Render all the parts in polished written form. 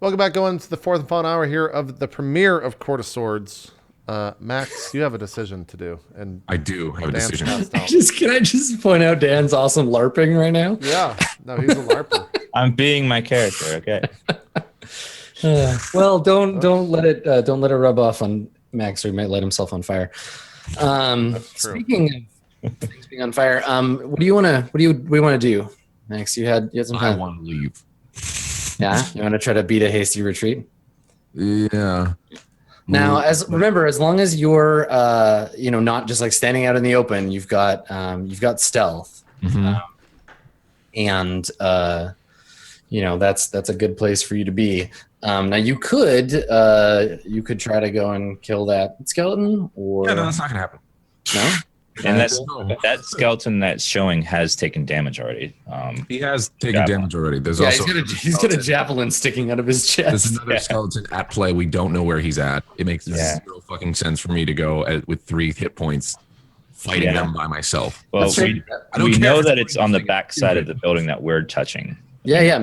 Welcome back, going to the fourth and final hour here of the premiere of Court of Swords. Max, you have a decision to do, and I do have a Dan's decision. passed out. Can I just point out Dan's awesome LARPing right now? Yeah, no, he's a LARPer. I'm being my character, okay? Well, don't let it rub off on Max, or he might light himself on fire. That's true. Speaking of things being on fire, what do you want to do, Max? You had some I time. want to leave. Yeah, you want to try to beat a hasty retreat. Yeah. Now, remember, as long as you're not just like standing out in the open, you've got stealth, and that's a good place for you to be. Now you could try to go and kill that skeleton, or Yeah, no, that's not gonna happen. no. And that skeleton that's showing has taken damage already. He has taken damage already. There's Yeah, also he's got a javelin sticking out of his there's chest. another skeleton at play. We don't know where he's at. It makes zero fucking sense for me to go with 3 hit points fighting them by myself. Well, we care know if that it's it's on the something back side of the building that we're touching. Yeah.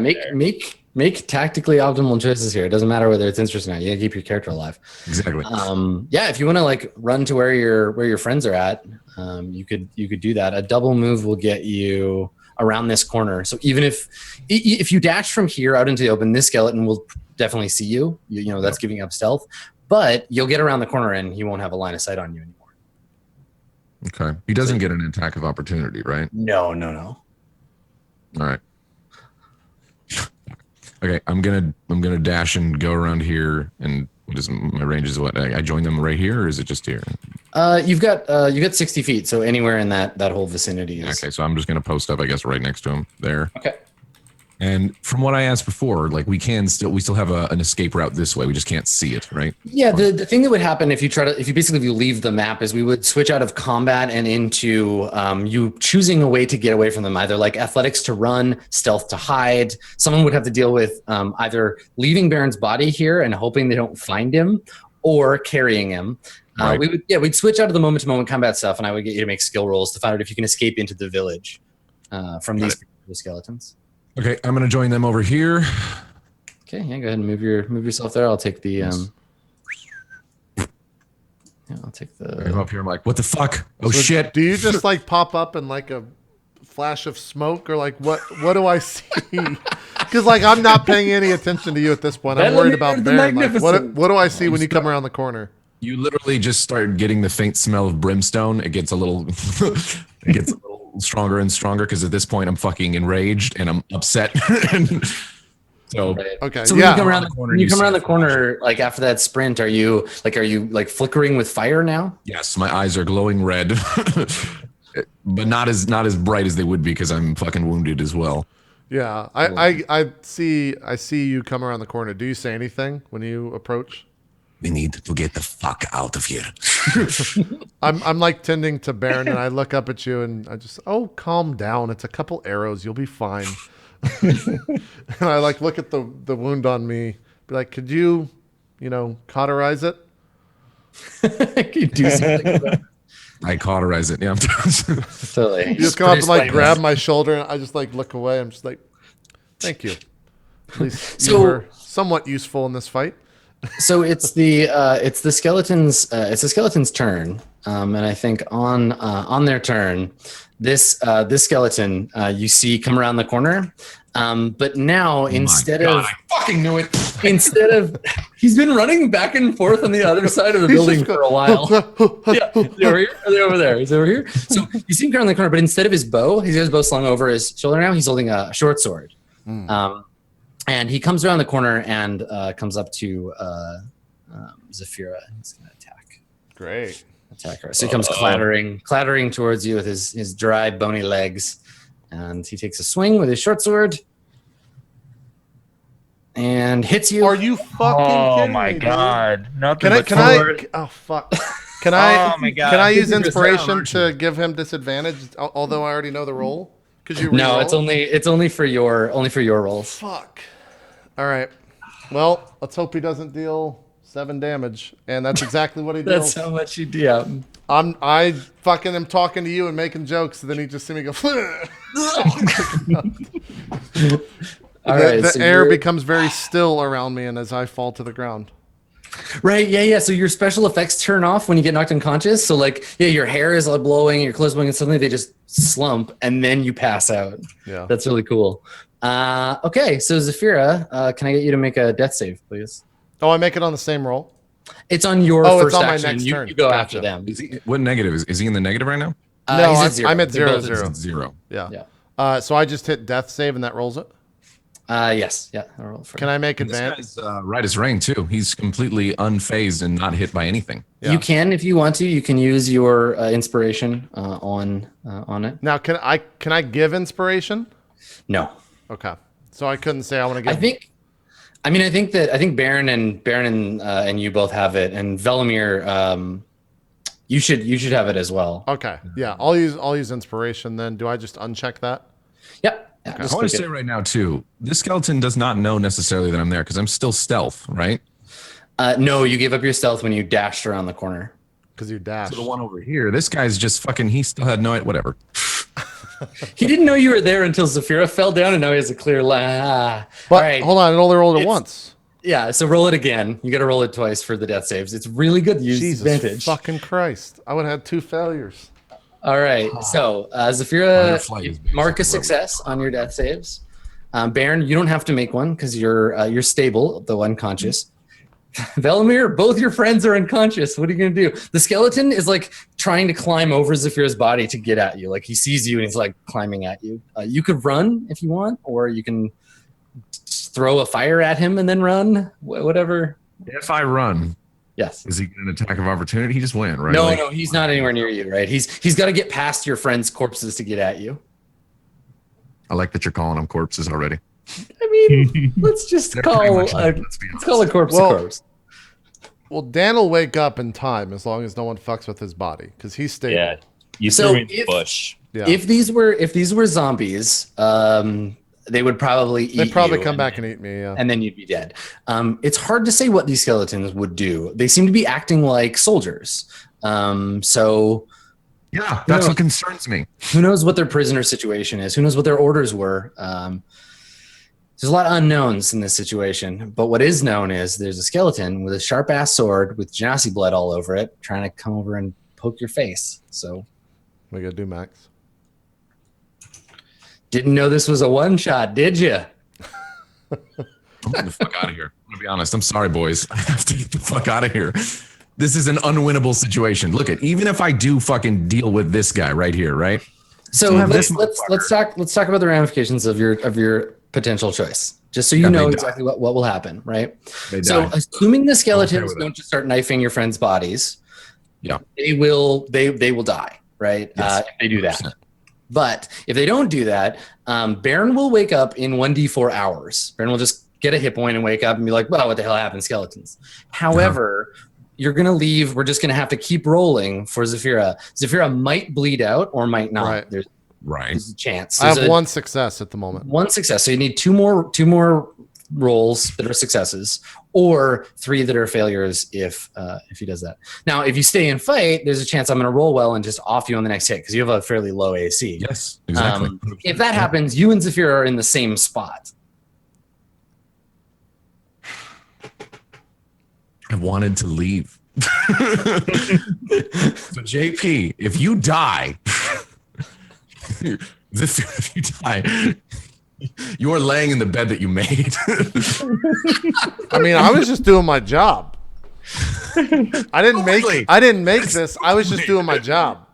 Make tactically optimal choices here. It doesn't matter whether it's interesting or not. You gotta keep your character alive. Exactly. If you want to like run to where your friends are at, you could do that. A double move will get you around this corner. So even if you dash from here out into the open, this skeleton will definitely see you. You know that's giving up stealth, but you'll get around the corner and he won't have a line of sight on you anymore. Okay. He doesn't get an attack of opportunity, right? No. All right. Okay, I'm gonna dash and go around here, and what is my range? Is what I join them right here, or is it just here? You've got 60 feet, so anywhere in that whole vicinity is Okay, so I'm just gonna post up, I guess, right next to him there. okay. And from what I asked before, like we still have an escape route this way. We just can't see it, right? Yeah, the thing that would happen if you leave the map is we would switch out of combat and into you choosing a way to get away from them, either like athletics to run, stealth to hide. Someone would have to deal with either leaving Baron's body here and hoping they don't find him, or carrying him. Right. We'd switch out of the moment to moment combat stuff, and I would get you to make skill rolls to find out if you can escape into the village from these skeletons. Okay, I'm gonna join them over here. Okay, yeah, go ahead and move yourself there. I'll take the I'm up here. I'm like, what the fuck? Oh shit! Do you just like pop up in like a flash of smoke, or like what do I see? Because like I'm not paying any attention to you at this point. I'm worried about Baron. Like, what do I see when you come around the corner? You literally just start getting the faint smell of brimstone. It gets a little, stronger and stronger because at this point I'm fucking enraged and I'm upset. So okay, so when you come around the corner, like after that sprint, are you flickering with fire now? Yes, my eyes are glowing red, but not as bright as they would be because I'm fucking wounded as well. Yeah, I see you come around the corner. Do you say anything when you approach? We need to get the fuck out of here. I'm like tending to Baron, and I look up at you, and I just, calm down. It's a couple arrows. You'll be fine. And I like look at the wound on me. Be like, could you cauterize it? You do something about it. I cauterize it. Yeah. Totally. You just come up and like grab my shoulder, and I just like look away. I'm just like, thank you. At least you were somewhat useful in this fight. So it's the skeleton's turn, and I think on their turn, this skeleton you see come around the corner, but now instead of I fucking knew it. instead of he's been running back and forth on the other side of the building for a while. Yeah, is he over here? Are they over there? He's over here. So you see him come around the corner, but instead of his bow, he's got his bow slung over his shoulder now. He's holding a short sword. And he comes around the corner and comes up to Zafira. He's going to attack her. So he comes clattering towards you with his dry, bony legs. And he takes a swing with his short sword and hits you. Are you fucking kidding my me, god. Dude? Nothing Oh, fuck. Can I, Oh, my God. can I use Give me this inspiration round, to give him disadvantage, although I already know the roll? Because you No, re-roll? it's only for your rolls. Fuck. All right. Well, let's hope he doesn't deal 7 damage, and that's exactly what he deals. That's how much you do. Yeah. I fucking am talking to you and making jokes, and then he just see me go. right. The So air becomes very still around me, and as I fall to the ground. Right. Yeah. So your special effects turn off when you get knocked unconscious. So like, yeah, your hair is like blowing, your clothes blowing, and suddenly they just slump, and then you pass out. Yeah. That's really cool. Okay. So Zafira, can I get you to make a death save, please? Oh, I make it on the same roll? It's on your Oh, it's first on my action. next You turn. go Gotcha. after them. What negative is he in the negative right now? No, He's at 0. I'm at They're 0, both at 0. It's 0. Yeah. So I just hit death save, and that rolls it? Yes. Yeah. I'll roll for Can I make This advantage? guy's right as rain too. He's completely unfazed and not hit by anything. Yeah. You can, if you want to, you can use your inspiration on it. Now, can I give inspiration? No. Okay. So I couldn't say I want to give. I think Baron and you both have it, and Velimir, you should have it as well. Okay. Yeah. I'll use inspiration then. Do I just uncheck that? Yep. Yeah, I want to say right now too, this skeleton does not know necessarily that I'm there because I'm still stealth, right? No, you gave up your stealth when you dashed around the corner. Because you dashed. So the one over here, this guy's just fucking. He still had no idea. Whatever. He didn't know you were there until Zafira fell down, and now he has a clear line. But All right. hold on, it only rolled it once. Yeah, so roll it again. You got to roll it twice for the death saves. It's really good to use Jesus advantage. fucking Christ! I would have had 2 failures. All right, so Zafira, mark a success on your death saves. Baron, you don't have to make one because you're stable, though unconscious. Velimir, both your friends are unconscious. What are you going to do? The skeleton is like trying to climb over Zafira's body to get at you. Like he sees you and he's like climbing at you. You could run if you want, or you can throw a fire at him and then run. Whatever. If I run, yes. Is he getting an attack of opportunity? He just went, right? No, he's not anywhere near you, right? He's got to get past your friends' corpses to get at you. I like that you're calling them corpses already. I mean, let's just call a corpse a corpse. Well, Dan will wake up in time as long as no one fucks with his body because he's stable. Yeah, you threw me in the bush. Yeah. If these were zombies, they would probably eat They'd probably you come back and eat me, yeah. and then you'd be dead. It's hard to say what these skeletons would do. They seem to be acting like soldiers. So yeah, that's what concerns me. Who knows what their prisoner situation is? Who knows what their orders were? There's a lot of unknowns in this situation, but what is known is there's a skeleton with a sharp ass sword with Genasi blood all over it, trying to come over and poke your face. So, what are you gonna do, Max? Didn't know this was a one shot, did you? I'm getting the fuck out of here. I'm gonna be honest. I'm sorry, boys. I have to get the fuck out of here. This is an unwinnable situation. Look at even if I do fucking deal with this guy right here, right? So let's talk about the ramifications of your potential choice, just so you know exactly what will happen, right? So assuming the skeletons don't just start knifing your friends' bodies, they will die, right? Yes. If they do that. But if they don't do that, Baron will wake up in 1d4 hours. Baron will just get a hit point and wake up and be like, well, what the hell happened, skeletons? However, you're going to leave. We're just going to have to keep rolling for Zafira. Zafira might bleed out or might not. Right. There's a chance. I have 1 success at the moment. 1 success. So you need two more rolls that are successes, or 3 that are failures if he does that. Now, if you stay and fight, there's a chance I'm going to roll well and just off you on the next hit because you have a fairly low AC. Yes, exactly. If that happens, you and Zafira are in the same spot. I wanted to leave. So JP, if you die, if you die, you are laying in the bed that you made. I mean, I was just doing my job. I didn't make this. I was just doing my job.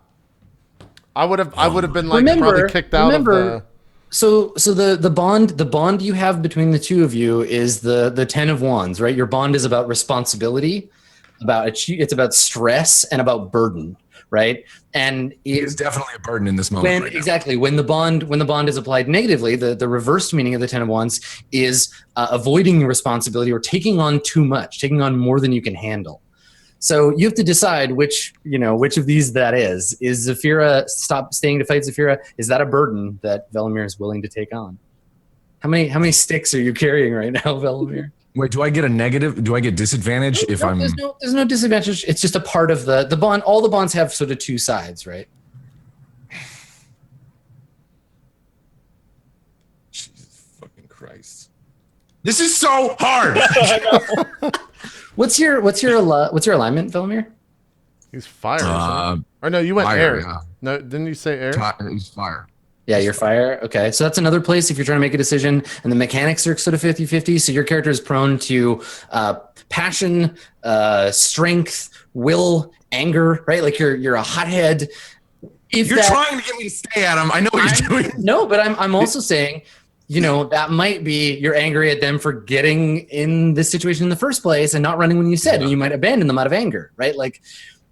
I would have been like probably kicked out of the. So the bond you have between the two of you is the 10 of Wands, right? Your bond is about responsibility, it's about stress and about burden, right? And it's definitely a burden in this moment. Exactly. When the bond is applied negatively, the reversed meaning of the 10 of Wands is avoiding responsibility or taking on too much, taking on more than you can handle. So you have to decide which of these that is. Is Zafira staying to fight Zafira? Is that a burden that Velimir is willing to take on? How many sticks are you carrying right now, Velimir? Wait, do I get a negative? Do I get disadvantage if I'm? There's no disadvantage. It's just a part of the bond. All the bonds have sort of 2 sides, right? Jesus fucking Christ. Christ. This is so hard. What's your alignment, Vilmir? He's fire. Isn't he? Or no, you went fire, air. yeah. No, didn't you say air? He's fire. Yeah, you're fire. Okay, so that's another place if you're trying to make a decision, and the mechanics are sort of 50-50. So your character is prone to passion, strength, will, anger, right? Like you're a hothead. You're trying to get me to stay at him. I know what you're doing. No, but I'm also saying, that might be you're angry at them for getting in this situation in the first place and not running when you said, and you might abandon them out of anger, right? Like,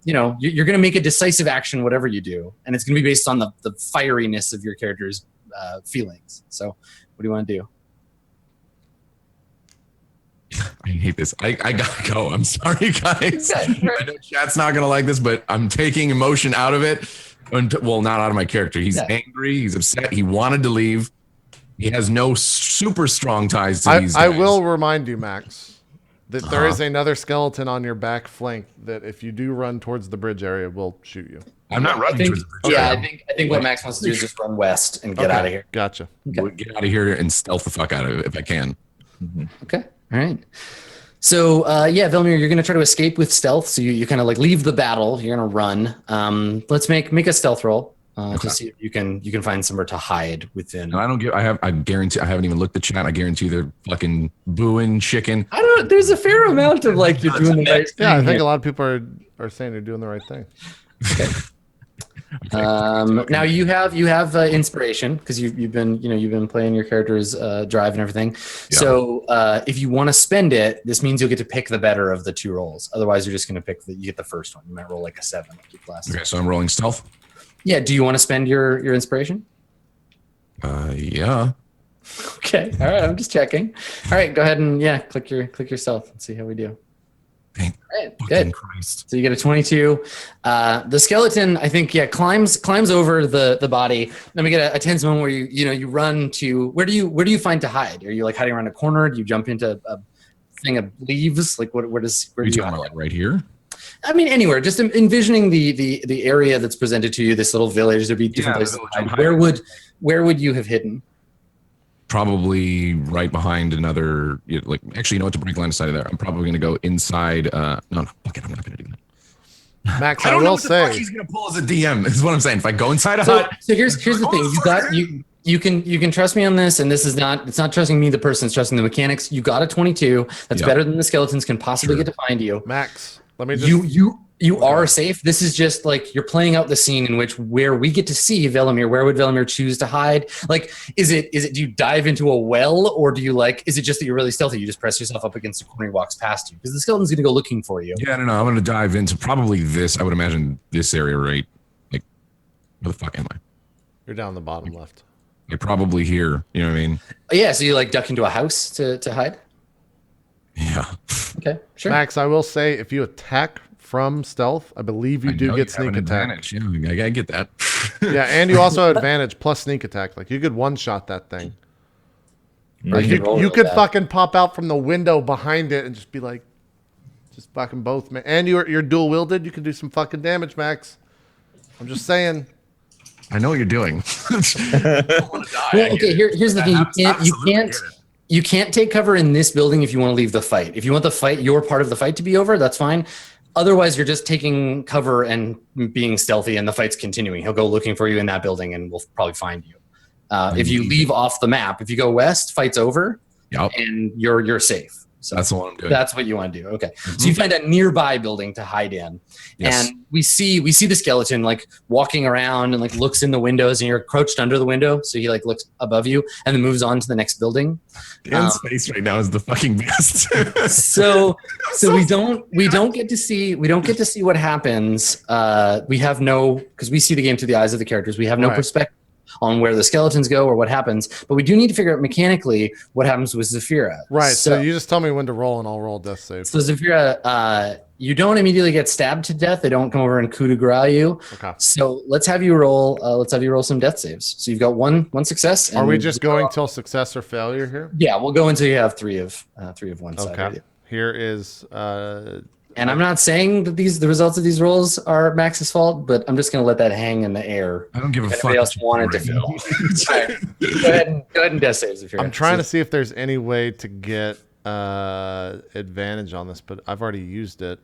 you're going to make a decisive action, whatever you do, and it's going to be based on the fieriness of your character's feelings. So, what do you want to do? I hate this. I gotta go. I'm sorry, guys. I know chat's not gonna like this, but I'm taking emotion out of it. Well, not out of my character. He's angry. He's upset. He wanted to leave. He has no super strong ties to these guys. I will remind you, Max, that there is another skeleton on your back flank that if you do run towards the bridge area, will shoot you. I'm not running towards the bridge area. I think what Max wants to do is just run west and get out of here. Gotcha. Okay. Get out of here and stealth the fuck out of it if I can. Mm-hmm. Okay. All right. So, Vilmir, you're going to try to escape with stealth. So you kind of like leave the battle. You're going to run. Let's make a stealth roll to see if you can find somewhere to hide within. No, I guarantee I haven't even looked at chat. I guarantee they're fucking booing chicken. There's a fair amount of like you're doing the right thing. Yeah, I think a lot of people are saying they're doing the right thing. Okay. Now you have inspiration because you've been playing your character's drive and everything. Yeah. So if you want to spend it, this means you'll get to pick the better of the two rolls. Otherwise, you're just going to pick you get the first one. You might roll like a 7 like your last. Okay, so I'm rolling stealth. Yeah. Do you want to spend your inspiration? Yeah. Okay. All right. I'm just checking. All right. Go ahead and click your stealth and see how we do. Thank good. Christ. So you get a 22. The skeleton, I think, climbs over the body. Then we get a tense moment where you run to where do you find to hide? Are you like hiding around a corner? Do you jump into a thing of leaves? Like where do you hide? Like right here? I mean, anywhere. Just envisioning the area that's presented to you. This little village. There'd be different places. Where would you have hidden? Probably right behind another, actually, you know what, to break line of sight of there, I'm probably going to go inside. No, fuck it, I'm not going to do that. Max, I don't know what say. The fuck he's going to pull as a DM, is what I'm saying. If I go inside a hut. So here's the thing. You can trust me on this, and it's not trusting me, the person, it's trusting the mechanics. You got a 22. That's better than the skeletons can possibly get to find you. Max, let me just... You are safe. This is just like you're playing out the scene in where we get to see Vilmir. Where would Vilmir choose to hide? Like, is it do you dive into a well, or do you is it just that you're really stealthy? You just press yourself up against a corner, he walks past you because the skeleton's going to go looking for you. Yeah, no, I'm going to dive into probably this. I would imagine this area, right? Like, where the fuck am I? You're down the bottom left. You're probably here. You know what I mean? Yeah. So you duck into a house to hide. Yeah. Okay. Sure. Max, I will say if you attack from stealth, I believe you do get sneak attack. Yeah, I gotta get that. Yeah, and you also have advantage plus sneak attack. Like you could one shot that thing. Like you could fucking pop out from the window behind it and just be like, just fucking both, man. And you're dual wielded. You can do some fucking damage, Max. I'm just saying. I know what you're doing. Well, okay. Here's the thing. You can't take cover in this building if you want to leave the fight. If you want the fight, your part of the fight to be over, that's fine. Otherwise, you're just taking cover and being stealthy, and the fight's continuing. He'll go looking for you in that building, and we'll probably find you. If you leave off the map, if you go west, fight's over, and you're safe. So that's what I'm doing. That's what you want to do. Okay. Mm-hmm. So you find a nearby building to hide in. Yes. And we see the skeleton walking around and looks in the windows, and you're crouched under the window. So he looks above you and then moves on to the next building. Dan's face right now is the fucking best. so we don't get to see what happens. We have because we see the game through the eyes of the characters. We have no perspective on where the skeletons go or what happens, but we do need to figure out mechanically what happens with Zafira. Right. So you just tell me when to roll, and I'll roll death save. So Zafira, you don't immediately get stabbed to death. They don't come over and coup de grace you. Okay. So let's have you roll. Some death saves. So you've got one success. Are we just going till success or failure here? Yeah, we'll go until you have three of one side. Okay. Here is And I'm not saying that the results of these rolls are Max's fault, but I'm just going to let that hang in the air. I don't give a fuck. Anybody else wanted to fill? Go ahead and death saves if you're. I'm trying to see if there's any way to get advantage on this, but I've already used it.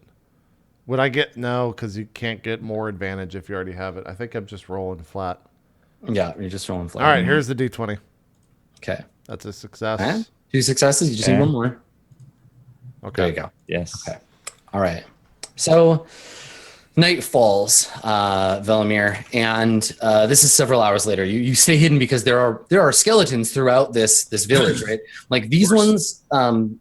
Would I get no? Because you can't get more advantage if you already have it. I think I'm just rolling flat. Yeah, you're just rolling flat. All right, here's the D20. Okay, that's a success. And 2 successes. You just need one more. Okay. There you go. Yes. Okay. All right. So night falls, Velimir, and this is several hours later. You stay hidden because there are skeletons throughout this village, right? Like these ones,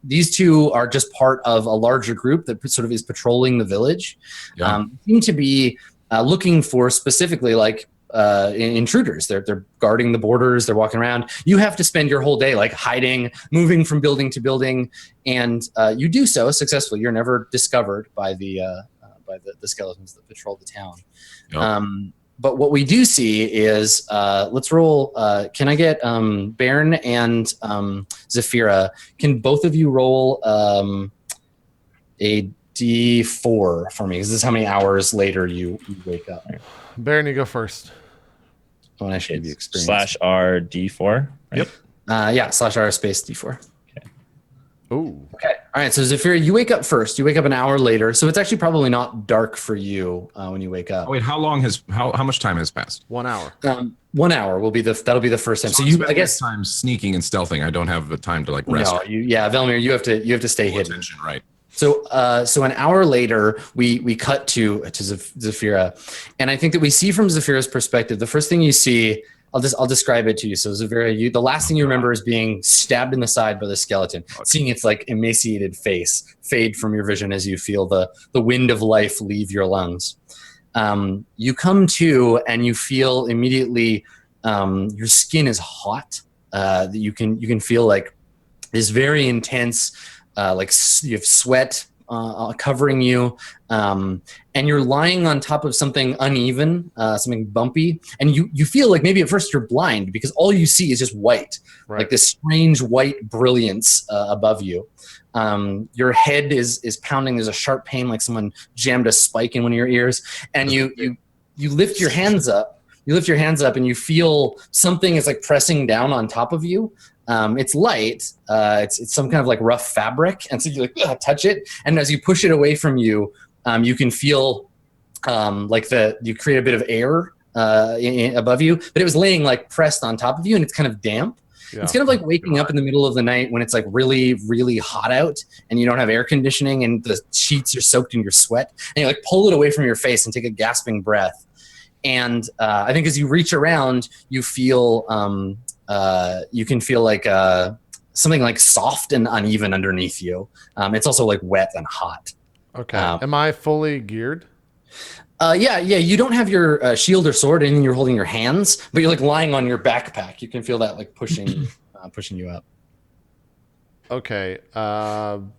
these two are just part of a larger group that sort of is patrolling the village. Yeah. Seem to be looking for specifically like intruders. They're guarding the borders. They're walking around. You have to spend your whole day like hiding, moving from building to building, and you do so successfully. You're never discovered by the skeletons that patrol the town. Yep. But what we do see is let's roll. Can I get Bairn and Zafira? Can both of you roll a D4 for me? Because this is how many hours later you wake up. Bairn, you go first. Oh, and I should give you experience. /R D4. Right? Yep. Yeah, /R space D4. Okay. Ooh. Okay. All right. So Zafira, you wake up first. You wake up an hour later. So it's actually probably not dark for you when you wake up. Oh, wait, how much time has passed? 1 hour. 1 hour will be that'll be the first time. So I guess time sneaking and stealthing. I don't have the time to like rest. No, Velimir, you have to stay hidden. Attention, right. So an hour later, we cut to Zafira, and I think that we see from Zafira's perspective. The first thing you see, I'll describe it to you. So Zafira, the last thing you remember is being stabbed in the side by the skeleton, seeing its like emaciated face fade from your vision as you feel the wind of life leave your lungs. You come to and you feel immediately your skin is hot. You can feel like this very intense. Like you have sweat covering you, and you're lying on top of something uneven, something bumpy, and you feel like maybe at first you're blind because all you see is just white, right. Like this strange white brilliance above you. Your head is pounding. There's a sharp pain, like someone jammed a spike in one of your ears, and you lift your hands up. You lift your hands up, and you feel something is like pressing down on top of you. It's light. It's some kind of like rough fabric, and so you like touch it, and as you push it away from you, you can feel you create a bit of air above you, but it was laying like pressed on top of you, and it's kind of damp. Yeah. It's kind of like waking up in the middle of the night when it's like really, really hot out, and you don't have air conditioning, and the sheets are soaked in your sweat, and you like pull it away from your face and take a gasping breath. And I think as you reach around, you feel you can feel like something like soft and uneven underneath you. It's also like wet and hot. Okay. Am I fully geared? Yeah. You don't have your shield or sword, and you're holding your hands, but you're like lying on your backpack. You can feel that like pushing you up. Okay. Well,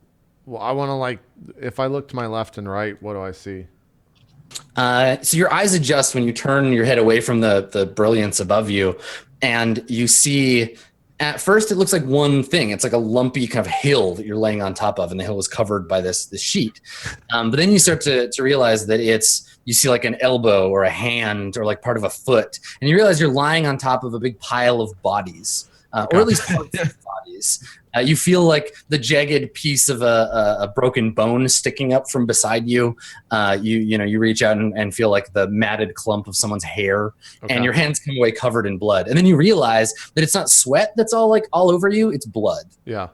I want to like, if I look to my left and right, what do I see? So your eyes adjust when you turn your head away from the brilliance above you, and you see, at first it looks like one thing. It's like a lumpy kind of hill that you're laying on top of, and the hill is covered by this sheet. But then you start to realize that you see like an elbow or a hand or like part of a foot, and you realize you're lying on top of a big pile of bodies, or at least parts of bodies. You feel like the jagged piece of a broken bone sticking up from beside you. You reach out and feel like the matted clump of someone's hair, and your hands come away covered in blood. And then you realize that it's not sweat that's all over you; it's blood. Yeah.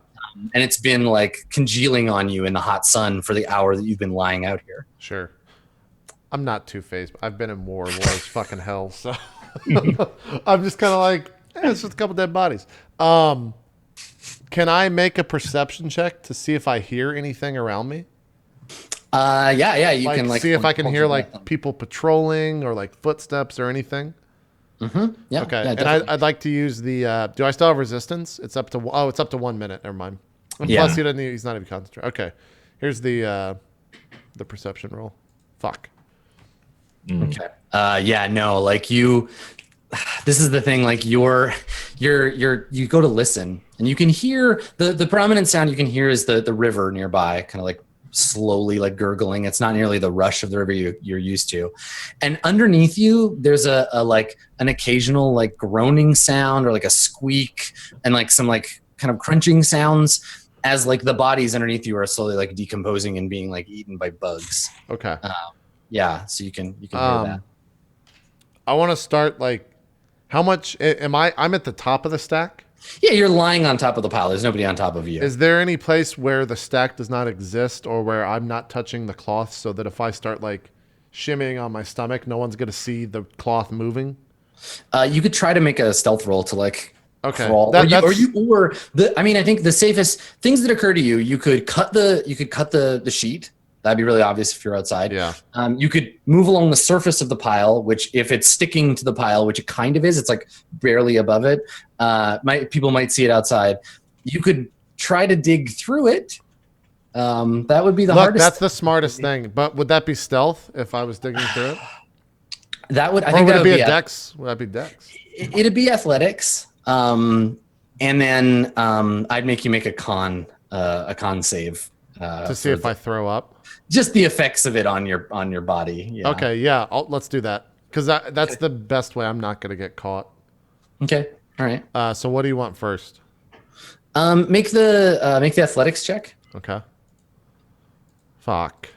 And it's been like congealing on you in the hot sun for the hour that you've been lying out here. Sure. I'm not two-faced. I've been in war. War is fucking hell. So I'm just kind of like, it's just a couple dead bodies. Can I make a perception check to see if I hear anything around me? Yeah. You like, can like see if I can hear like people patrolling or like footsteps or anything. Mm-hmm. Yeah. Okay. Yeah, and I'd like to use the. Do I still have resistance? It's up to 1 minute. Never mind. And plus, he's not even concentrated. Okay. Here's the perception roll. Fuck. Okay. No. Like you. This is the thing. Like you go to listen, and you can hear the prominent sound you can hear is the river nearby, kind of like slowly like gurgling. It's not nearly the rush of the river you're used to. And underneath you, there's a like an occasional like groaning sound or like a squeak and like some like kind of crunching sounds as like the bodies underneath you are slowly like decomposing and being like eaten by bugs. Okay. Yeah, so you can hear that. I want to start like, how much am I? I'm at the top of the stack. Yeah, you're lying on top of the pile. There's nobody on top of you. Is there any place where the stack does not exist or where I'm not touching the cloth so that if I start like shimmying on my stomach, no one's going to see the cloth moving? You could try to make a stealth roll to like crawl. I think the safest things that occur to you, you could cut the sheet. That'd be really obvious if you're outside. Yeah. You could move along the surface of the pile, which if it's sticking to the pile, which it kind of is, it's like barely above it. People might see it outside. You could try to dig through it. That would be the hardest. That's the smartest thing. But would that be stealth if I was digging through it? Would it be a dex? Would that be dex? It'd be athletics. And then I'd make you make a con save. To see if I throw up? Just the effects of it on your body. Yeah. Okay, yeah, let's do that. Because that's the best way. I'm not going to get caught. Okay, all right. So what do you want first? Make the athletics check. Okay. Fuck.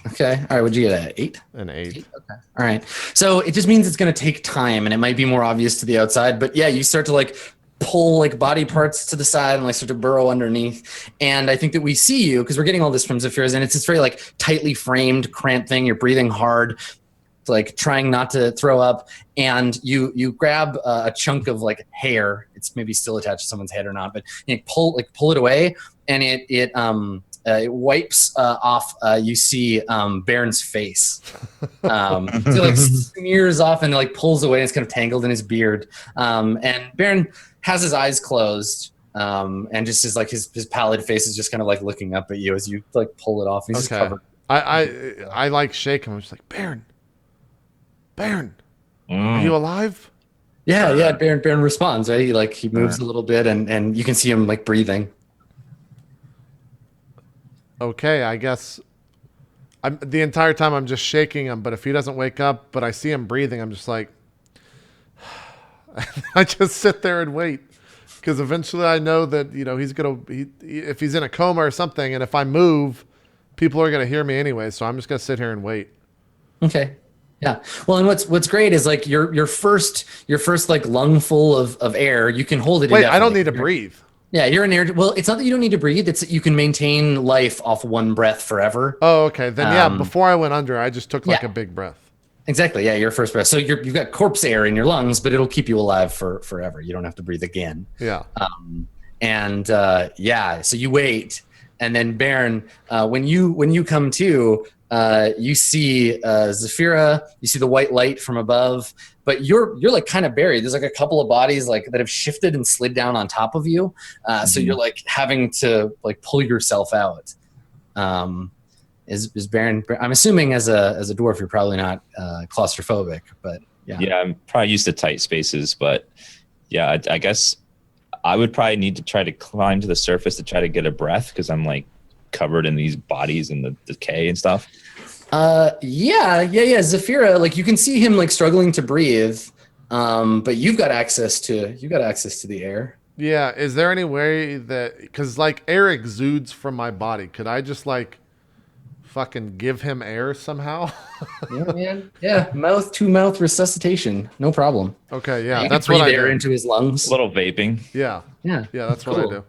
Okay, all right, what'd you get, 8? An 8. Okay, all right. So it just means it's going to take time, and it might be more obvious to the outside. But yeah, you start to like pull like body parts to the side and like start to burrow underneath. And I think that we see you because we're getting all this from Zephyra's, and it's this very like tightly framed, cramped thing. You're breathing hard, like trying not to throw up, and you grab a chunk of like hair. It's maybe still attached to someone's head or not, but you pull it away, and it wipes off. You see Baron's face. So it like smears off and like pulls away. And it's kind of tangled in his beard. And Baron has his eyes closed, and just is like his pallid face is just kind of like looking up at you as you like pull it off. He's just covered. I like shake him. I'm just like, Baron, are you alive? Yeah. Baron responds. Right, he moves a little bit, and you can see him like breathing. Okay, I guess. The entire time I'm just shaking him, but if he doesn't wake up, but I see him breathing, I'm just like. I just sit there and wait because eventually I know that he's if he's in a coma or something, and if I move, people are gonna hear me anyway. So I'm just gonna sit here and wait. Okay. Yeah. Well, and what's great is like your first like lungful of air, you can hold it. Wait, I don't need to breathe. Yeah, you're in air. Well, it's not that you don't need to breathe. It's that you can maintain life off one breath forever. Oh, okay. Then before I went under, I just took like a big breath. Exactly. Yeah, your first breath. So you've got corpse air in your lungs, but it'll keep you alive for forever. You don't have to breathe again. Yeah. So you wait, and then Baron, when you come to, you see Zephyra, you see the white light from above, but you're like kind of buried. There's like a couple of bodies like that have shifted and slid down on top of you. So you're like having to like pull yourself out. Is Baron? I'm assuming as a dwarf, you're probably not claustrophobic, but yeah. Yeah, I'm probably used to tight spaces, but yeah, I guess I would probably need to try to climb to the surface to try to get a breath because I'm like covered in these bodies and the decay and stuff. Yeah. Zephyra, like you can see him like struggling to breathe, but you've got access to the air. Yeah. Is there any way that because like air exudes from my body, could I just like fucking give him air somehow? Yeah, man. Yeah, mouth to mouth resuscitation, no problem. Okay, yeah, you that's what I do. Air into his lungs. A little vaping. Yeah, that's cool. what I do.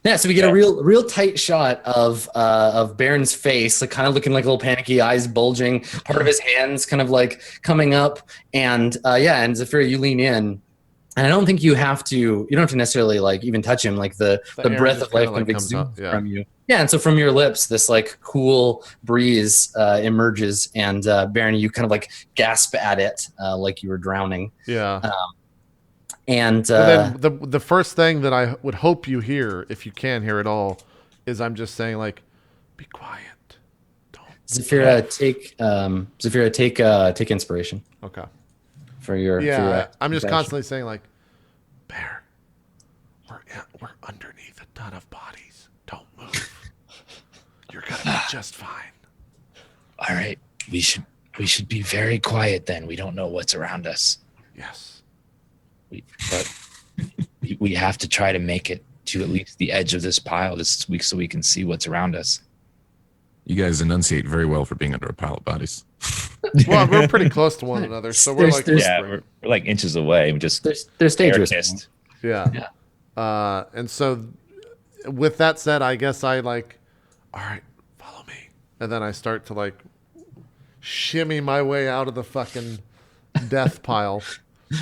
Yeah, so we get a real tight shot of Baron's face, like kind of looking like little panicky eyes bulging, part of his hands kind of like coming up, and and Zephyra, you lean in. And I don't think you don't have to necessarily like even touch him. Like the breath of life kind of exudes from you. Yeah, and so from your lips, this like cool breeze emerges, and Baron, you kind of like gasp at it like you were drowning. Yeah. And then the first thing that I would hope you hear, if you can hear it all, is I'm just saying like, be quiet. Don't. Zephyra, take inspiration. Okay. For your I'm just constantly saying like, Bear, we're underneath a ton of bodies. Don't move. You're gonna be just fine. All right, we should be very quiet then. We don't know what's around us. Yes. But we have to try to make it to at least the edge of this pile this week so we can see what's around us. You guys enunciate very well for being under a pile of bodies. Well, we're pretty close to one another, so we're like we're like inches away. We just there's dangerous. Yeah. And so with that said, I guess I like, all right, follow me. And then I start to like shimmy my way out of the fucking death pile.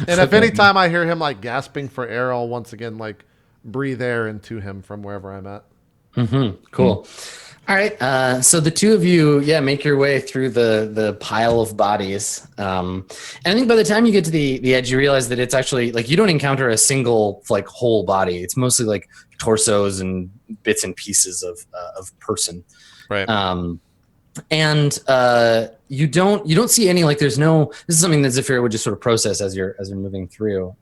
And if any time I hear him like gasping for air, I'll once again like breathe air into him from wherever I'm at. Cool. All right. So the two of you, make your way through the pile of bodies. And I think by the time you get to the edge, you realize that it's actually like you don't encounter a single like whole body. It's mostly like torsos and bits and pieces of person. Right. And you don't see any like this is something that Zephyr would just sort of process as you're moving through.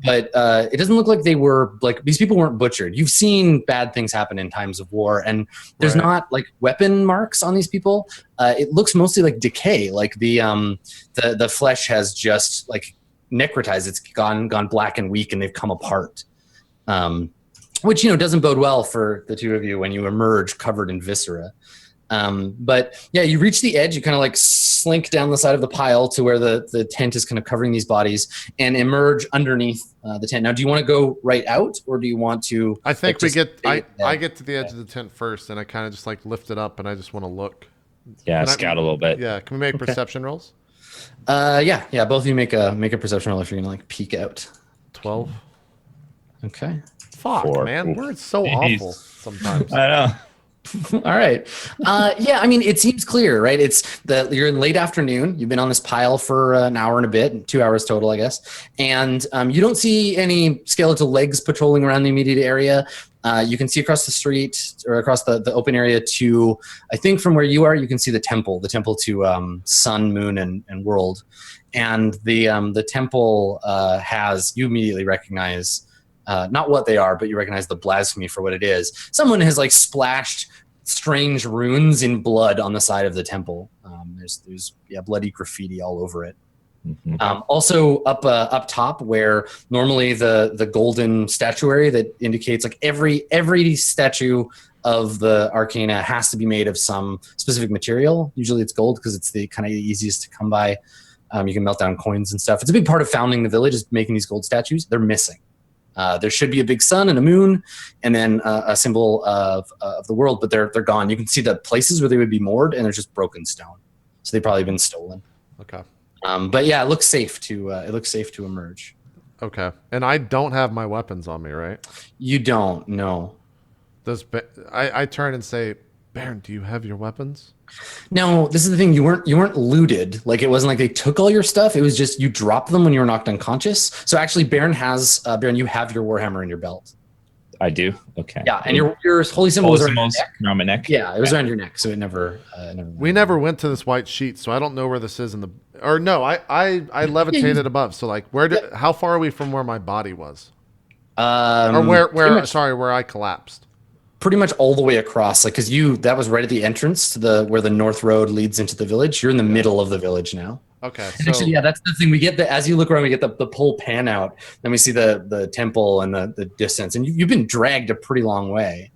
But it doesn't look like they were like these people weren't butchered. You've seen bad things happen in times of war, and there's not like weapon marks on these people. It looks mostly like decay, like the flesh has just like necrotized. It's gone black and weak, and they've come apart. Which doesn't bode well for the two of you when you emerge covered in viscera. But you reach the edge, you kind of like slink down the side of the pile to where the tent is kind of covering these bodies and emerge underneath the tent. Now, do you want to go right out or do you want to? I think I get to the edge of the tent first and I kind of just like lift it up and I just want to look. Yeah, scout a little bit. Yeah. Can we make perception rolls? Yeah. Both of you make a perception roll if you're going to like peek out. 12. Okay. Fuck, 4. man. We're so awful sometimes. I know. All right. I mean, it seems clear, right? You're in late afternoon. You've been on this pile for an hour and a bit, 2 hours total, I guess. And you don't see any skeletal legs patrolling around the immediate area. You can see across the street or across the open area to, I think from where you are, you can see the temple to sun, moon, and world. And the temple you immediately recognize not what they are, but you recognize the blasphemy for what it is. Someone has like splashed strange runes in blood on the side of the temple. There's bloody graffiti all over it. Mm-hmm. Also up top where normally the golden statuary that indicates like every statue of the Arcana has to be made of some specific material. Usually it's gold because it's the kind of easiest to come by. You can melt down coins and stuff. It's a big part of founding the village is making these gold statues. They're missing. There should be a big sun and a moon, and then a symbol of the world, but they're gone. You can see the places where they would be moored, and they're just broken stone. So they've probably been stolen. Okay. But it looks safe to emerge. Okay. And I don't have my weapons on me, right? You don't, no. I turn and say, Baron, do you have your weapons? No, this is the thing. You weren't looted. Like it wasn't like they took all your stuff. It was just you dropped them when you were knocked unconscious. So actually, Baron, you have your warhammer in your belt. I do. Okay. Yeah, and your holy symbol was around my neck. Yeah, it was around your neck, so it never. We never went to this white sheet, so I don't know where this is I levitated above. So like, how far are we from where my body was? Or where I collapsed? Pretty much all the way across, like because that was right at the entrance to where the north road leads into the village. You're in the middle of the village now. Okay. And actually, that's the thing. We get as you look around, we get the pull pan out. Then we see the temple and the distance, and you've been dragged a pretty long way.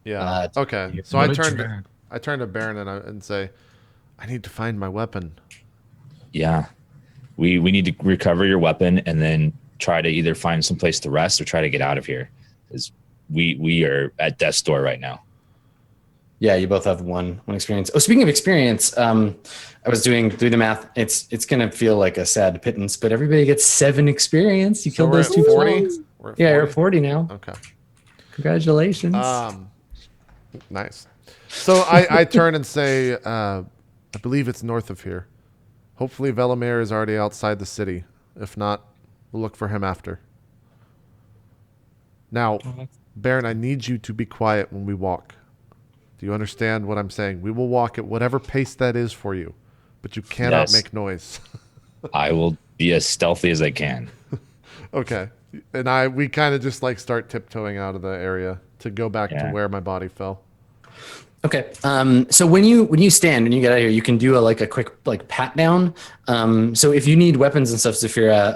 Yeah. Okay. So I turn to Baron and say, I need to find my weapon. Yeah. We need to recover your weapon and then try to either find some place to rest or try to get out of here. Because we are at death's door right now. Yeah, you both have one experience. Oh, speaking of experience, I was doing the math. It's gonna feel like a sad pittance, but everybody gets 7 experience. You killed those 2 40. Yeah, you're at 40 now. Okay. Congratulations. Nice. So I turn and say, I believe it's north of here. Hopefully Velimir is already outside the city. If not, we'll look for him after. Now, Baron, I need you to be quiet when we walk. Do you understand what I'm saying? We will walk at whatever pace that is for you, but you cannot make noise. I will be as stealthy as I can. Okay. And we kind of just like start tiptoeing out of the area to go back to where my body fell. Okay. So when you stand and you get out of here, you can do a quick like pat down. So if you need weapons and stuff, Zafira,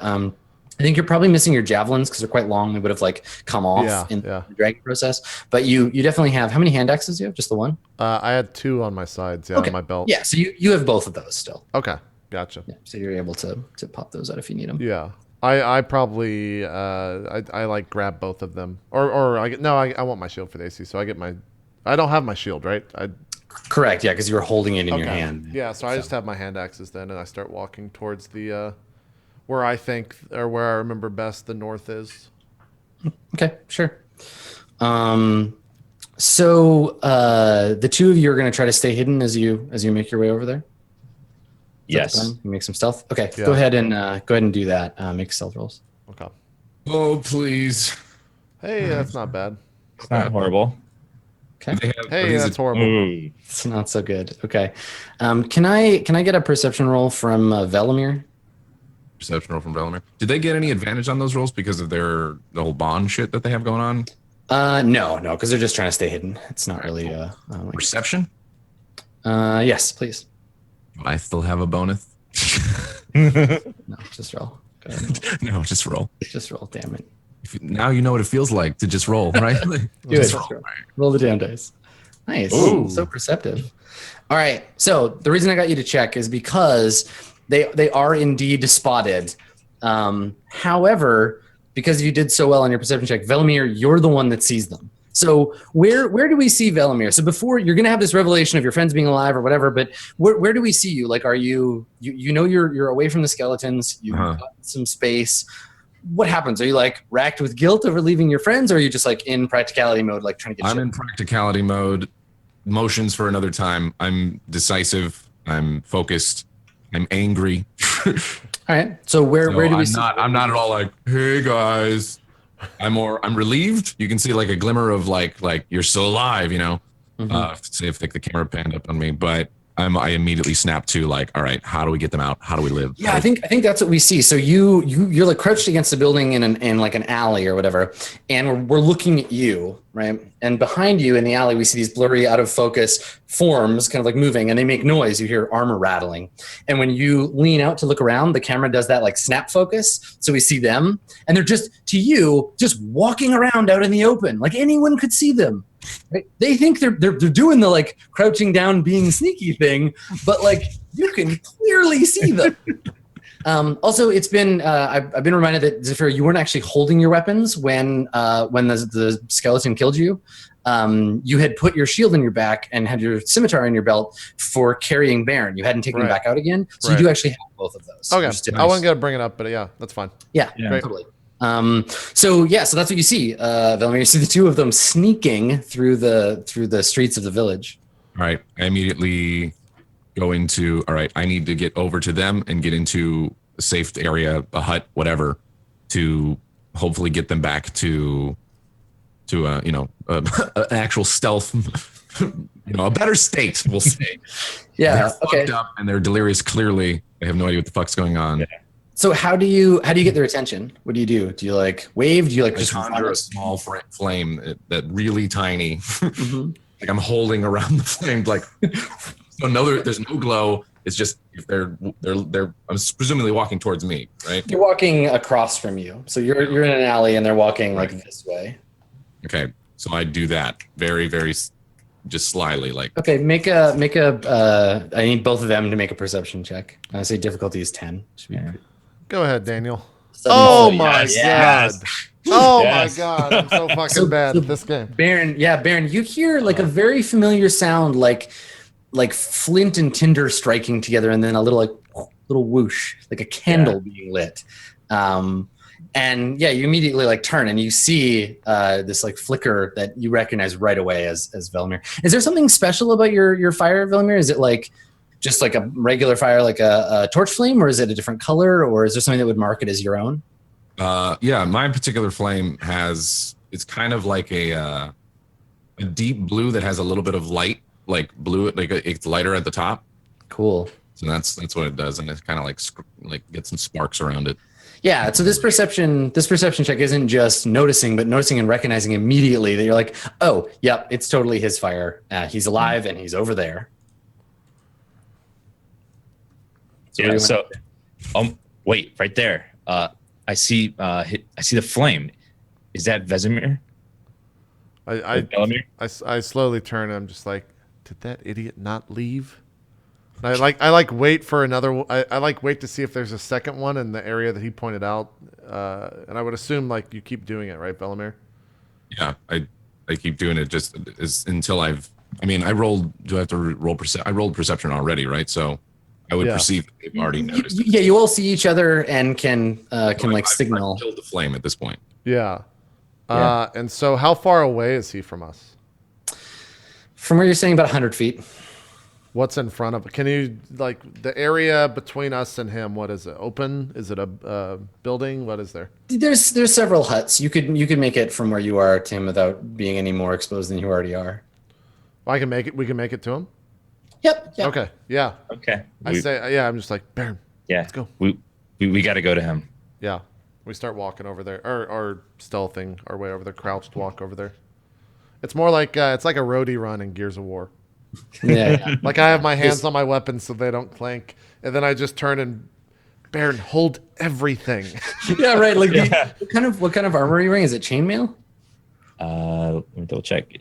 I think you're probably missing your javelins because they're quite long. They would have like come off in the dragging process. But you definitely have. How many hand axes do you have? Just the one? I had 2 on my sides. Yeah, okay. on my belt. Yeah. So you have both of those still. Okay, gotcha. Yeah, so you're able to pop those out if you need them. Yeah. I probably I like grab both of them or I want my shield for the AC, so I don't have my shield, right? Correct, yeah, because you were holding it in your hand. Yeah, so I just have my hand axes then, and I start walking towards the where I think or where I remember best the north is. Okay, sure. So the two of you are going to try to stay hidden as you make your way over there. Yes. You make some stealth. Okay, Yeah. go ahead and do that. Make stealth rolls. Okay. Oh, please. Hey, that's not bad. It's not horrible. Okay. Hey, that's horrible. Ooh. It's not so good. Okay. Can I get a perception roll from Velimir? Perception roll from Velimir. Did they get any advantage on those rolls because of the whole bond shit that they have going on? No, because they're just trying to stay hidden. It's not really Perception? Yes, please. I still have a bonus. No, just roll. Go ahead. No, just roll. Just roll, damn it. Now you know what it feels like to just roll, right? Just roll the damn dice. Nice. Ooh. So perceptive. All right. So the reason I got you to check is because they are indeed spotted. However, because you did so well on your perception check, Velimir, you're the one that sees them. So where do we see Velimir? So before you're gonna have this revelation of your friends being alive or whatever, but where do we see you? Like, are you know you're away from the skeletons? You've got some space. What happens? Are you like racked with guilt over leaving your friends, or are you just like in practicality mode, like trying to get? I'm in practicality mode. Motions for another time. I'm decisive. I'm focused. I'm angry. All right. So where do we see? I'm not at all like, hey guys. I'm relieved. You can see like a glimmer of like you're still alive, you know. Say if the camera panned up on me, but I immediately snap to like, all right, how do we get them out? How do we live? Yeah, I think that's what we see. So you're like crouched against the building in like an alley or whatever, and we're looking at you, right? And behind you in the alley, we see these blurry, out of focus forms, kind of like moving, and they make noise. You hear armor rattling, and when you lean out to look around, the camera does that like snap focus, so we see them, and they're just walking around out in the open, like anyone could see them. Right? They think they're doing the like crouching down, being sneaky thing, but like you can clearly see them. Also, it's been I've been reminded that Zafira, you weren't actually holding your weapons when the skeleton killed you. You had put your shield in your back and had your scimitar in your belt for carrying Baron. You hadn't taken them back out again, so you do actually have both of those. Okay, I wasn't gonna bring it up, but yeah, that's fine. Yeah. Totally. So that's what you see, Velimir. You see the two of them sneaking through the streets of the village. All right. I immediately go into, all right, I need to get over to them and get into a safe area, a hut, whatever, to hopefully get them back to an actual stealth, a better state, we'll say. Yeah. They're fucked up and they're delirious. Clearly, they have no idea what the fuck's going on. Yeah. So how do you get their attention? What do you do? Do you like wave? Do you like just conjure a small flame that really tiny? Like I'm holding around the flame, like so there's no glow. It's just if they're I'm presumably walking towards me, right? You're walking across from you, so you're in an alley and they're walking like this way. Okay, so I do that very very just slyly, like. Okay, make a. I need both of them to make a perception check. I say difficulty is 10. Should be Go ahead, Daniel. 7. Oh my god. Yes. Oh Yes. my god. I'm so fucking bad at this game. Baron, you hear like a very familiar sound, like flint and tinder striking together, and then a little whoosh, like a candle being lit. And you immediately like turn and you see this like flicker that you recognize right away as Velimir. Is there something special about your fire, Velimir? Is it like just like a regular fire, like a torch flame, or is it a different color, or is there something that would mark it as your own? My particular flame it's kind of like a deep blue that has a little bit of light, like blue, like it's lighter at the top. Cool. So that's what it does, and it kind of like gets some sparks around it. Yeah, so this perception check isn't just noticing, but noticing and recognizing immediately that you're like, oh, yep, it's totally his fire. He's alive and he's over there. So wait, right there. I see the flame. Is that Vesemir? I slowly turn. I'm just like, did that idiot not leave? I like wait for another. I like wait to see if there's a second one in the area that he pointed out. And I would assume like you keep doing it, right, Vesemir? Yeah, I keep doing it just until I've. I mean, I rolled. Do I have to roll? I rolled perception already, right? So I would perceive that they've already noticed. Yeah, you all see each other and can signal. I've killed the flame at this point. Yeah. And so how far away is he from us? From where you're saying, about 100 feet. What's in front of it? Can you, like, the area between us and him, what is it? Open? Is it a building? What is there? There's several huts. You could make it from where you are, Tim, without being any more exposed than you already are. Well, I can make it. We can make it to him? Yep. Okay. Yeah. Okay. I'm just like, Baron. Yeah. Let's go. We got to go to him. Yeah. We start walking over there, or stealthing our way over there, crouched walk over there. It's more like it's like a roadie run in Gears of War. Yeah. Like I have my hands on my weapons so they don't clank, and then I just turn and Baron, hold everything. Yeah, right. Like what kind of armor are you wearing? Is it chainmail? Let me double check.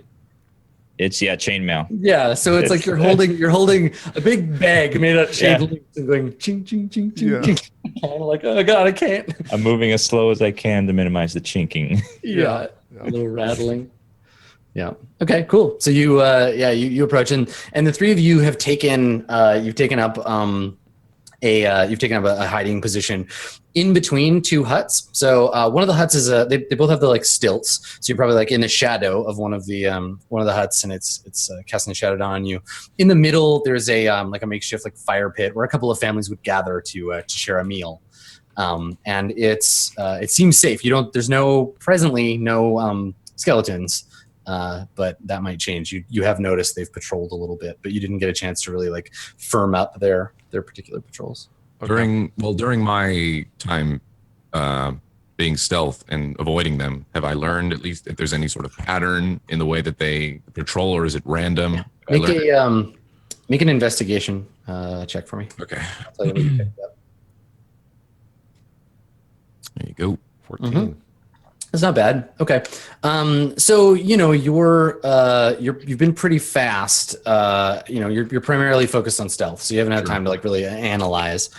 It's chainmail. Yeah, so it's like you're holding a big bag made out of chain links and going ching ching ching ching ching. I'm like, oh god, I can't. I'm moving as slow as I can to minimize the chinking. Yeah. A little rattling. Yeah. Okay. Cool. So you approach and the three of you have taken you've taken up a hiding position in between two huts. So one of the huts is they both have the like stilts. So you're probably like in the shadow of one of the huts, and it's casting a shadow down on you. In the middle, there's a like a makeshift like fire pit where a couple of families would gather to share a meal. And it seems safe. There's presently no skeletons. But that might change. You have noticed they've patrolled a little bit, but you didn't get a chance to really like firm up their particular patrols. Okay. During my time being stealth and avoiding them, have I learned at least if there's any sort of pattern in the way that they patrol, or is it random? Yeah. Make an investigation check for me. Okay. I'll tell you what you picked up. There you go. 14. Mm-hmm. That's not bad. Okay. So you've been pretty fast. You're primarily focused on stealth, so you haven't had time to like really analyze.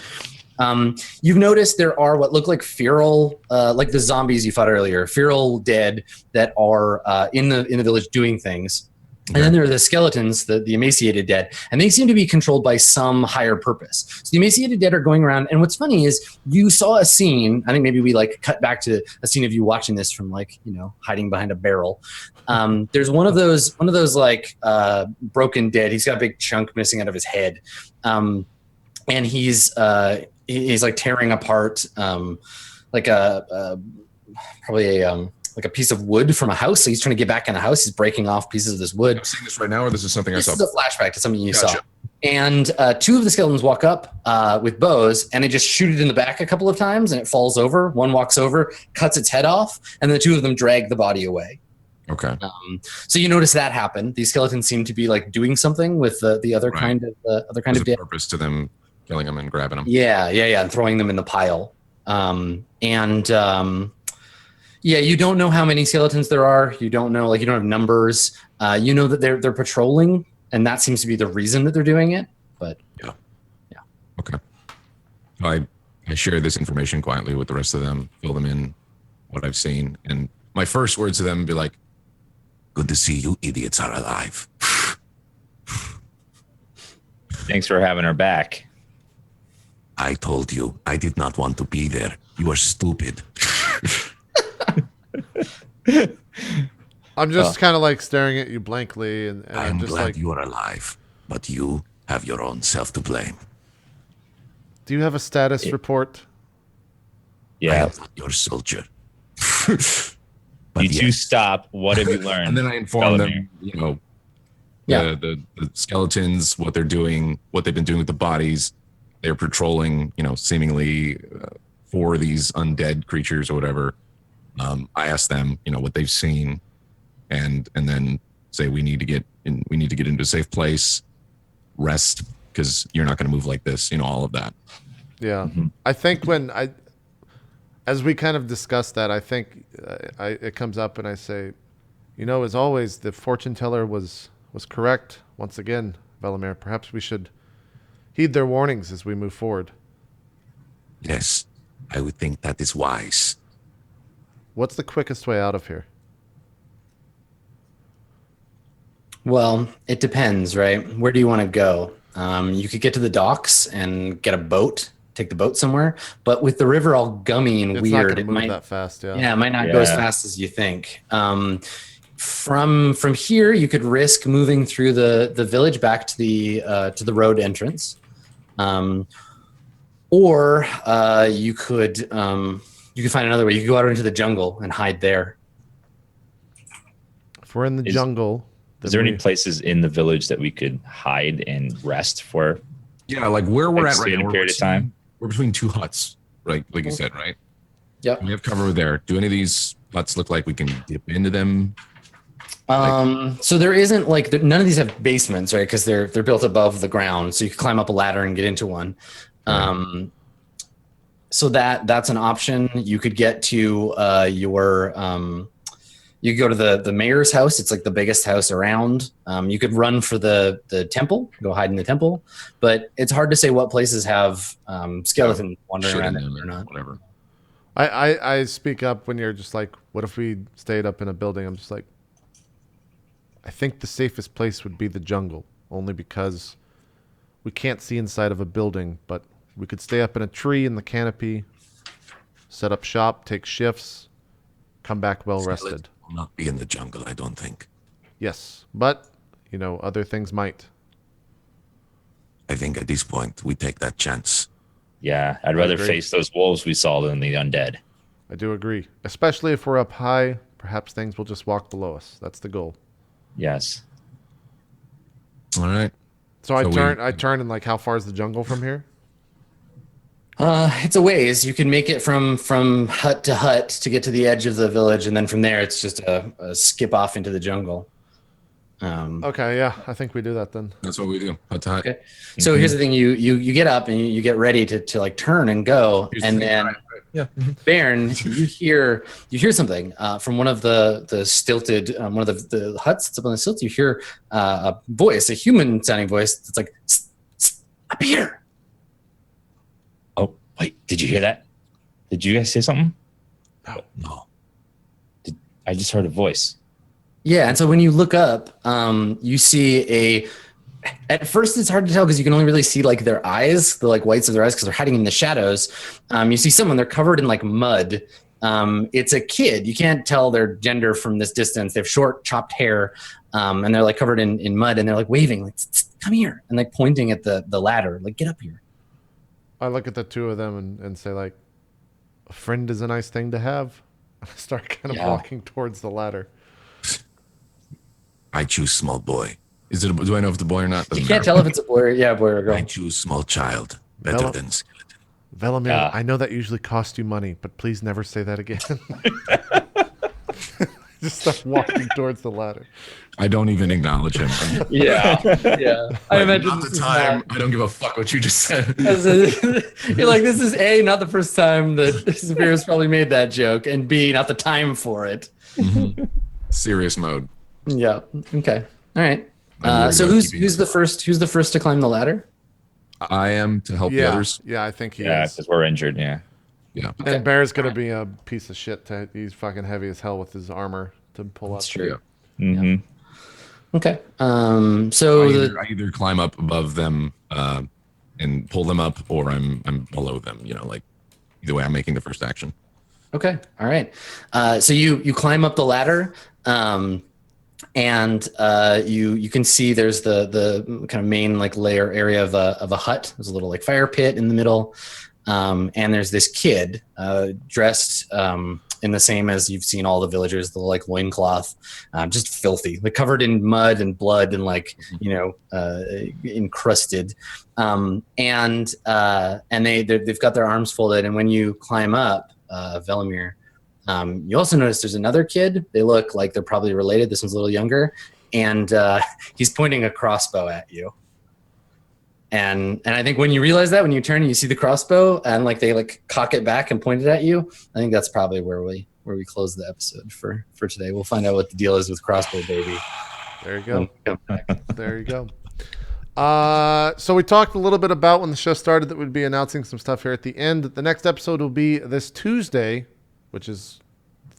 You've noticed there are what look like feral, like the zombies you fought earlier, feral dead that are in the village doing things. And then there are the skeletons, the emaciated dead, and they seem to be controlled by some higher purpose. So the emaciated dead are going around, and what's funny is you saw a scene. I think maybe we like cut back to a scene of you watching this from like hiding behind a barrel. There's one of those like broken dead. He's got a big chunk missing out of his head, and he's like tearing apart like probably a piece of wood from a house. So he's trying to get back in the house. He's breaking off pieces of this wood. I'm seeing this right now, or this is something I saw? This is a flashback to something you saw. And two of the skeletons walk up with bows, and they just shoot it in the back a couple of times, and it falls over. One walks over, cuts its head off, and the two of them drag the body away. Okay. So you notice that happen. These skeletons seem to be like doing something with the other kind of There's a purpose to them killing them and grabbing them. Yeah, and throwing them in the pile. Yeah, you don't know how many skeletons there are. You don't know, like you don't have numbers. You know that they're patrolling, and that seems to be the reason that they're doing it. But yeah. Okay. I share this information quietly with the rest of them, fill them in what I've seen, and my first words to them would be like, "Good to see you idiots are alive." Thanks for having her back. I told you I did not want to be there. You are stupid. I'm just kind of like staring at you blankly, and I'm just glad like, you are alive, but you have your own self to blame. do you have a status report? I am not your soldier. But you two stop. What have you learned? And then I inform them, the skeletons, what they're doing, what they've been doing with the bodies. They're patrolling, seemingly for these undead creatures or whatever, I ask them, what they've seen, and then say we need to get into a safe place, rest, because you're not going to move like this, all of that. Yeah. I think as we kind of discussed that, I think it comes up and I say, as always, the fortune teller was correct. Once again, Velimir, perhaps we should heed their warnings as we move forward. Yes, I would think that is wise. What's the quickest way out of here? Well, it depends, right? Where do you want to go? You could get to the docks and get a boat, take the boat somewhere. But with the river all gummy and It's weird, not going to it move might that fast. Yeah. Yeah, it might not go as fast as you think. From here, you could risk moving through the village back to the road entrance, or you could find another way. You could go out into the jungle and hide there. If we're in the jungle, is there any places in the village that we could hide and rest for? Yeah, like where we're at right now. Period of time. We're between two huts, right? Like you said, right? Yep. We have cover there. Do any of these huts look like we can dip into them? So there isn't none of these have basements, right? Because they're built above the ground, so you could climb up a ladder and get into one. So that's an option. You could get to you could go to the mayor's house. It's like the biggest house around. You could run for the temple, go hide in the temple, but it's hard to say what places have skeletons wandering around or not. Whatever. I speak up when you're just like, what if we stayed up in a building? I'm just like, I think the safest place would be the jungle, only because we can't see inside of a building, but we could stay up in a tree in the canopy, set up shop, take shifts, come back well rested. Will not be in the jungle, I don't think. Yes, but, other things might. I think at this point, we take that chance. Yeah, I'd rather face those wolves we saw than the undead. I do agree. Especially if we're up high, perhaps things will just walk below us. That's the goal. Yes. All right. So I turn and how far is the jungle from here? It's a ways. You can make it from hut to hut to get to the edge of the village, and then from there it's just a skip off into the jungle. Okay, yeah, I think we do that then. That's what we do. Hut to hut. Okay. So here's the thing: you get up and you get ready to turn and go, and then Baron, you hear something from one of the stilted one of the huts that's up on the stilt. You hear a voice, a human sounding voice that's like, "Up here." Oh, wait, did you hear that? Did you guys say something? No. I just heard a voice. Yeah, and so when you look up, you see at first it's hard to tell because you can only really see their eyes, the whites of their eyes, because they're hiding in the shadows. You see someone, they're covered in mud. It's a kid. You can't tell their gender from this distance. They have short chopped hair, and they're covered in mud, and they're waving, come here, and pointing at the ladder, get up here. I look at the two of them and say a friend is a nice thing to have. I start kind of walking towards the ladder. I choose small boy. Do I know if it's a boy or not? You can't tell if it's a boy or a girl. I choose small child. Better than skeleton. Velimir, I know that usually costs you money, but please never say that again. Just start walking towards the ladder. I don't even acknowledge him. Yeah. I imagine not the time. I don't give a fuck what you just said. You're this is not the first time that Spears probably made that joke, and B, not the time for it. Mm-hmm. Serious mode. Yeah. Okay. All right. So who's the first to climb the ladder? I am to help the others. Yeah, I think he is. Yeah, because we're injured. Yeah. Yeah. Okay. And Bear's gonna be a piece of shit. He's fucking heavy as hell with his armor to pull up. That's true. Yeah. Mm-hmm. Okay. So I either climb up above them and pull them up, or I'm below them. Either way, I'm making the first action. Okay. All right. So you climb up the ladder. And you can see there's the kind of main layer area of a hut. There's a little fire pit in the middle, and there's this kid dressed in the same as you've seen all the villagers, the like loincloth, just filthy, like covered in mud and blood and like, encrusted. And they've got their arms folded. And when you climb up, Velimir, you also notice there's another kid. They look like they're probably related. This one's a little younger. And he's pointing a crossbow at you. And I think when you realize that, when you turn and you see the crossbow and like they like cock it back and point it at you, I think that's probably where we close the episode for today. We'll find out what the deal is with Crossbow Baby. There you go. There you go. So we talked a little bit about when the show started that we'd be announcing some stuff here at the end. The next episode will be this Tuesday, which is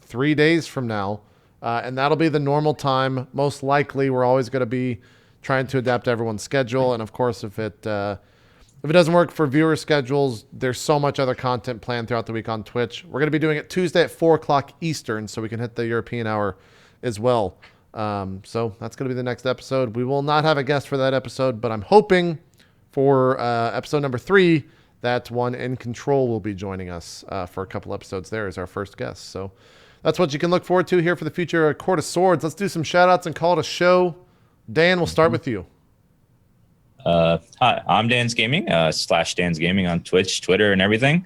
3 days from now. And that'll be the normal time. Most likely, we're always going to be trying to adapt to everyone's schedule. And of course, if it doesn't work for viewer schedules, there's so much other content planned throughout the week on Twitch. We're going to be doing it Tuesday at 4 o'clock Eastern, so we can hit the European hour as well. So that's going to be the next episode. We will not have a guest for that episode, but I'm hoping for episode number 3 that one in control will be joining us for a couple episodes there as our first guest. So that's what you can look forward to here for the future Court of Swords. Let's do some shout outs and call it a show. Dan, we'll start with you. Hi, I'm DansGaming, / DansGaming on Twitch, Twitter, and everything.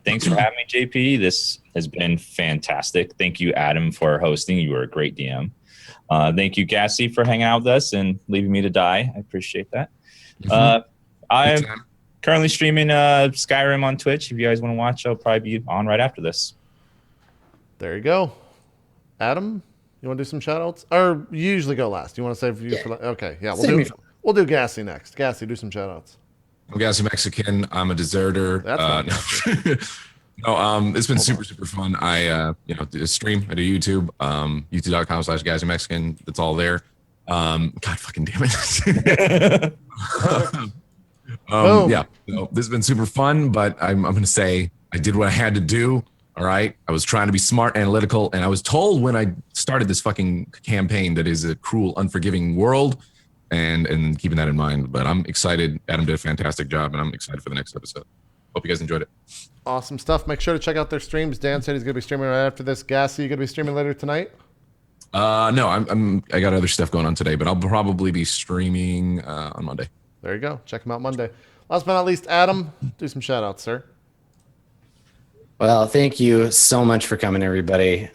Thanks for having me, JP. This has been fantastic. Thank you, Adam, for hosting. You were a great DM. Thank you, Gassy, for hanging out with us and leaving me to die. I appreciate that. I'm currently streaming Skyrim on Twitch. If you guys want to watch, I'll probably be on right after this. There you go. Adam, you want to do some shout-outs? Or you usually go last. You want to save you for... Okay, yeah. We'll do Gassy next. Gassy, do some shout-outs. I'm GassyMexican. I'm a deserter. It's been super fun. I do a stream. I do YouTube. youtube.com/GassyMexican. It's all there. God fucking damn it. This has been super fun, but I'm gonna say I did what I had to do. All right. I was trying to be smart, analytical, and I was told when I started this fucking campaign that is a cruel, unforgiving world, and keeping that in mind. But I'm excited. Adam did a fantastic job, and I'm excited for the next episode. Hope you guys enjoyed it. Awesome stuff. Make sure to check out their streams. Dan said he's going to be streaming right after this. Gassy, you going to be streaming later tonight? No, I got other stuff going on today, but I'll probably be streaming on Monday. There you go. Check him out Monday. Last but not least, Adam, do some shout outs, sir. Well, thank you so much for coming, everybody.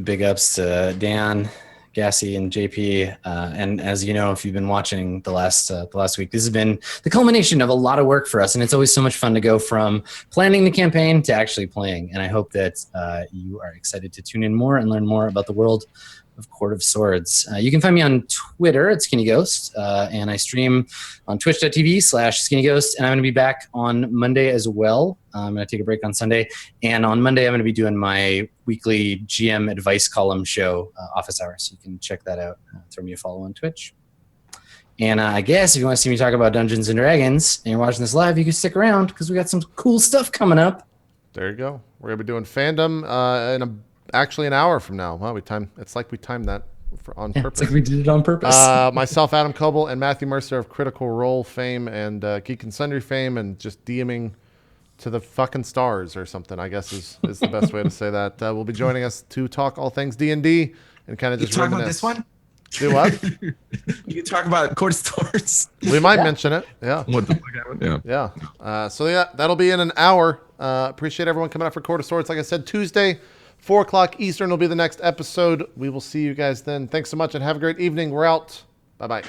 Big ups to Dan, Gassy, and JP. And as you know, if you've been watching the last week, this has been the culmination of a lot of work for us. And it's always so much fun to go from planning the campaign to actually playing. And I hope that you are excited to tune in more and learn more about the world of Court of Swords. You can find me on Twitter at skinnyghost, and I stream on twitch.tv/skinnyghost, and I'm going to be back on Monday as well. I'm going to take a break on Sunday, and on Monday I'm going to be doing my weekly GM advice column show, Office Hours, so you can check that out. Throw me a follow on Twitch. And I guess if you want to see me talk about Dungeons & Dragons and you're watching this live, you can stick around because we got some cool stuff coming up. There you go. We're going to be doing fandom in actually an hour from now. Wow, it's like we timed that on purpose. It's like we did it on purpose. Myself, Adam Coble, and Matthew Mercer of Critical Role fame and Geek and Sundry fame, and just DMing to the fucking stars or something, I guess is the best way to say that. Will be joining us to talk all things D&D and kind of just talk about this one. Do what? You can talk about Court of Swords. We might mention it. Yeah. What the fuck happened? Yeah. So that'll be in an hour. Appreciate everyone coming out for Court of Swords. Like I said, Tuesday, 4 o'clock Eastern will be the next episode. We will see you guys then. Thanks so much and have a great evening. We're out. Bye-bye.